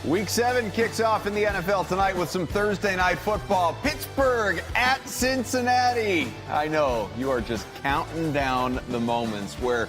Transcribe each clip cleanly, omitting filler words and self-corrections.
Week 7 kicks off in the NFL tonight with some Thursday night football. Pittsburgh at Cincinnati. I know, you are just counting down the moments where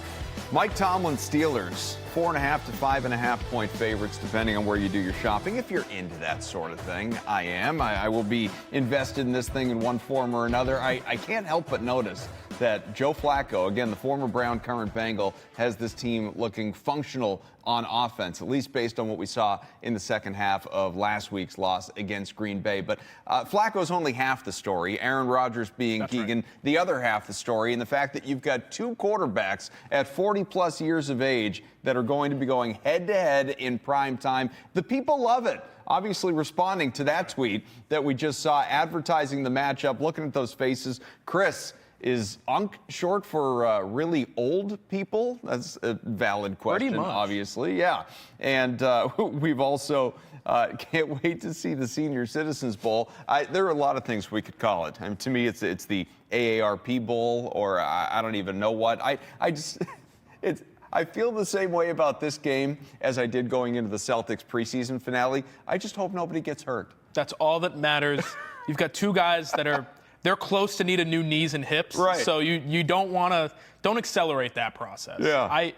Mike Tomlin's Steelers, 4.5 to 5.5 point favorites, depending on where you do your shopping. If you're into that sort of thing, I am. I will be invested in this thing in one form or another. I can't help but notice that Joe Flacco, again, the former Brown, current Bengal, has this team looking functional on offense, at least based on what we saw in the second half of last week's loss against Green Bay. But Flacco's only half the story. Aaron Rodgers being Keagan, the other half the story, and the fact that you've got two quarterbacks at 40-plus years of age that are going to be going head-to-head in prime time. The people love it. Obviously responding to that tweet that we just saw, advertising the matchup, looking at those faces. Chris, is Unk short for really old people? That's a valid question, Pretty much. Obviously. Yeah. And we've also can't wait to see the Senior Citizens Bowl. There are a lot of things we could call it. I mean, to me, it's the AARP Bowl, or I don't even know what. I feel the same way about this game as I did going into the Celtics preseason finale. I just hope nobody gets hurt. That's all that matters. You've got two guys that they're close to need a new knees and hips. Right. So you don't accelerate that process. Yeah.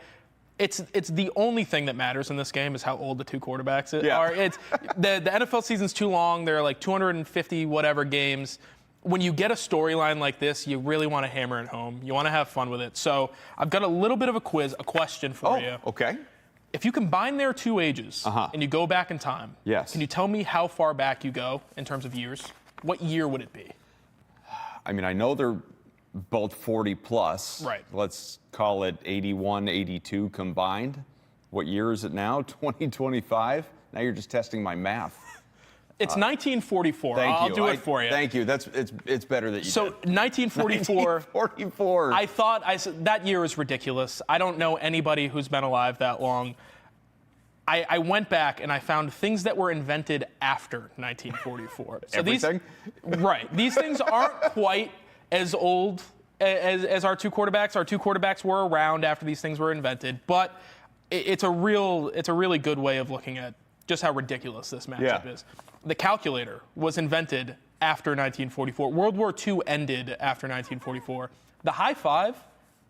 It's the only thing that matters in this game is how old the two quarterbacks Yeah. are. It's the NFL season's too long. There are like 250 whatever games. When you get a storyline like this, you really want to hammer it home. You want to have fun with it. So I've got a little bit of a question for you. Okay. If you combine their two ages and you go back in time, yes, can you tell me how far back you go in terms of years? What year would it be? I mean, I know they're both 40 plus. Right. Let's call it 81, 82 combined. What year is it now? 2025? Now you're just testing my math. It's 1944. Thank I'll you. do it for you. Thank you. It's better that you So did. 1944. 1944. I thought that year is ridiculous. I don't know anybody who's been alive that long. I went back and I found things that were invented after 1944. So Everything? These things aren't quite as old as our two quarterbacks. Our two quarterbacks were around after these things were invented, but it's a really good way of looking at just how ridiculous this matchup is. The calculator was invented after 1944. World War II ended after 1944. The high five,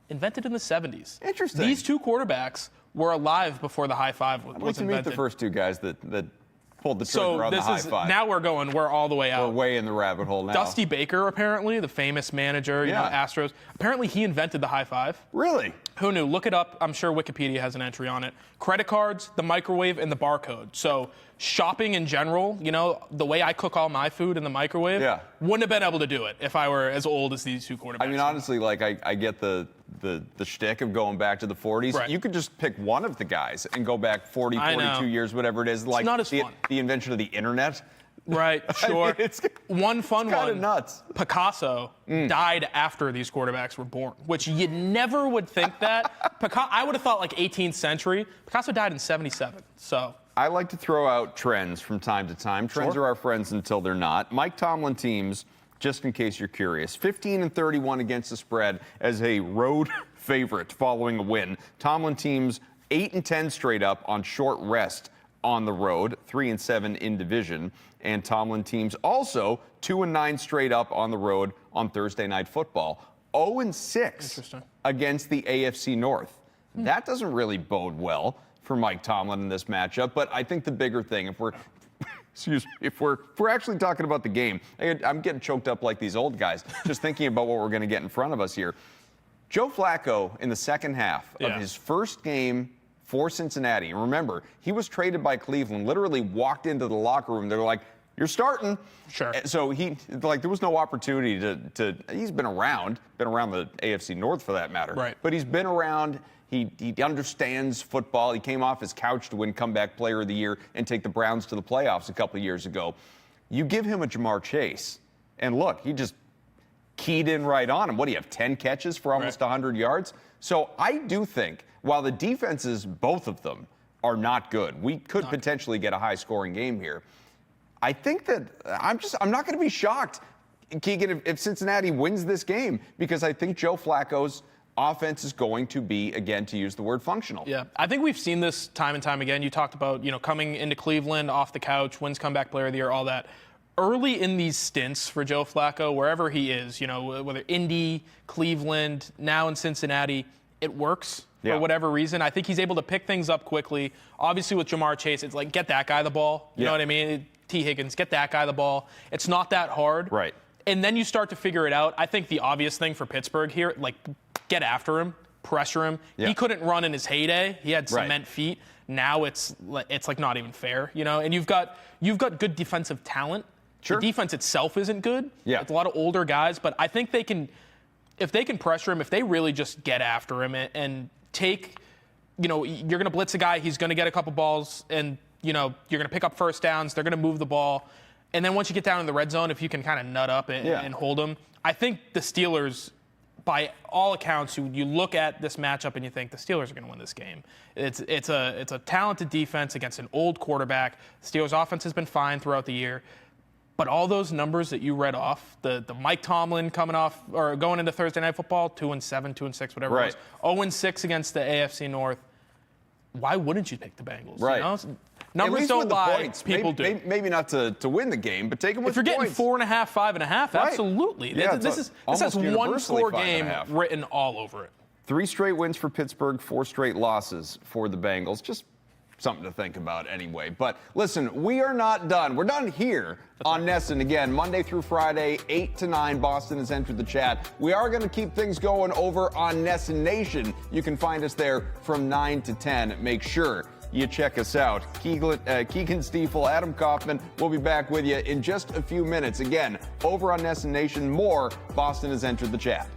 invented in the 70s. Interesting. These two quarterbacks were alive before the high five was I'd like to meet invented. the first two guys that pulled the trigger on the high five. Now we're all the way out. We're way in the rabbit hole now. Dusty Baker, apparently, the famous manager, you know, Astros. Apparently, he invented the high five. Really? Who knew? Look it up. I'm sure Wikipedia has an entry on it. Credit cards, the microwave, and the barcode. So shopping in general, you know, the way I cook all my food in the microwave, wouldn't have been able to do it if I were as old as these two quarterbacks. I mean, honestly, like I get the shtick of going back to the 40s. Right. You could just pick one of the guys and go back 40, 42 years, whatever it is. Like it's not as fun. The invention of the internet. Right, sure. I mean, one fun one. Kind of nuts. Picasso died after these quarterbacks were born, which you never would think that. I would have thought like 18th century. Picasso died in 77. So I like to throw out trends from time to time. Trends are our friends until they're not. Mike Tomlin teams, just in case you're curious, 15-31 against the spread as a road favorite following a win. Tomlin teams 8-10 straight up on short rest on the road, 3-7 in division. And Tomlin teams also 2-9 straight up on the road on Thursday Night Football. 0-6 against the AFC North. That doesn't really bode well for Mike Tomlin in this matchup. But I think the bigger thing, if we're actually talking about the game, I'm getting choked up like these old guys, just thinking about what we're going to get in front of us here. Joe Flacco in the second half of his first game for Cincinnati. And remember, he was traded by Cleveland, literally walked into the locker room. They were like, you're starting. Sure. So there was no opportunity he's been around the AFC North for that matter. Right. But he's been around. He understands football. He came off his couch to win Comeback Player of the Year and take the Browns to the playoffs a couple of years ago. You give him a Jamar Chase, and look, he just keyed in right on him. What do you have, 10 catches for almost 100 yards? So I do think, while the defenses, both of them, are not good, we could potentially get a high-scoring game here. I think that I'm not going to be shocked, Keagan, if Cincinnati wins this game, because I think Joe Flacco's offense is going to be, again, to use the word functional. Yeah, I think we've seen this time and time again. You talked about, coming into Cleveland off the couch, wins comeback player of the year, all that. Early in these stints for Joe Flacco, wherever he is, whether Indy, Cleveland, now in Cincinnati, it works for whatever reason. I think he's able to pick things up quickly. Obviously, with Jamar Chase, it's like, get that guy the ball. You know what I mean? T. Higgins, get that guy the ball. It's not that hard. Right. And then you start to figure it out. I think the obvious thing for Pittsburgh here, get after him, pressure him. He couldn't run in his heyday. He had cement feet. Now it's like not even fair, And you've got good defensive talent. Sure. The defense itself isn't good. Yeah. It's a lot of older guys, but I think if they can pressure him, if they really just get after him and take, you're going to blitz a guy, he's going to get a couple balls, and you're going to pick up first downs. They're going to move the ball. And then once you get down in the red zone, if you can kind of nut up and hold them, I think the Steelers, by all accounts, you look at this matchup and you think the Steelers are going to win this game. It's a talented defense against an old quarterback. The Steelers' offense has been fine throughout the year. But all those numbers that you read off, the Mike Tomlin coming off or going into Thursday Night Football, 2-7, 2-6, whatever it was, 0-6 against the AFC North. Why wouldn't you pick the Bengals? Right. Numbers don't lie. Points. People do. Maybe not to win the game, but take them with the points. If you're getting 4.5, 5.5, absolutely. Yeah, this has one score game written all over it. 3 straight wins for Pittsburgh, 4 straight losses for the Bengals. Just something to think about anyway. But listen, we are not done. We're done here on Nesson. Again, Monday through Friday, 8 to 9. Boston has entered the chat. We are going to keep things going over on Nesson Nation. You can find us there from 9 to 10. Make sure you check us out. Keagan Stiefel, Adam Kaufman. We'll be back with you in just a few minutes. Again, over on Nesson Nation, more Boston has entered the chat.